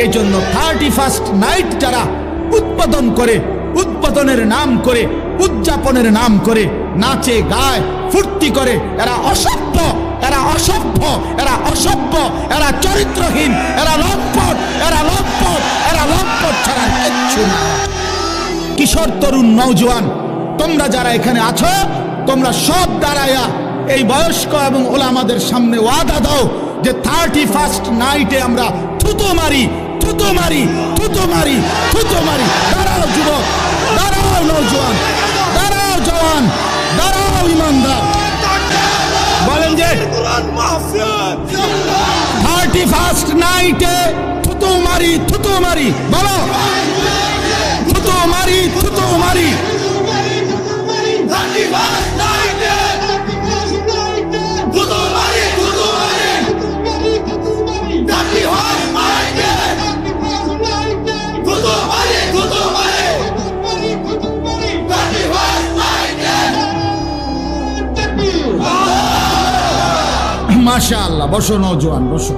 এই জন্য 31st night যারা উদ্বোধন করে, উদ্বোধনের নাম করে, উদযাপনের নাম করে নাচে গায় ফুর্তি করে, এরা অসভ্য, এরা অসভ্য, এরা অসভ্য, এরা চরিত্রহীন, এরা লম্পট, এরা লম্পট, এরা লম্পট ছাড়া কিচ্ছু না। কিশোর তরুণ নওজোয়ান তোমরা যারা এখানে আছো, তোমরা সব দাঁড়ায়া এই বয়স্ক এবং ওলামাদের সামনে ওয়াদা দাও যে 31st নাইটে আমরা থুতো মারি, থুতো মারি, থুতো মারি, থুতো মারি। দাঁড়াও যুবক, দাঁড়াও নওজোয়ান, দাঁড়াও জওয়ান, দাঁড়াও ইমানদার, বলেন যে 31st নাইটে থুতো মারি, থুতো মারি, বলো থুতো মারি, থুতো মারি। মাশাআল্লাহ, বসো নওজোয়ান, বসো।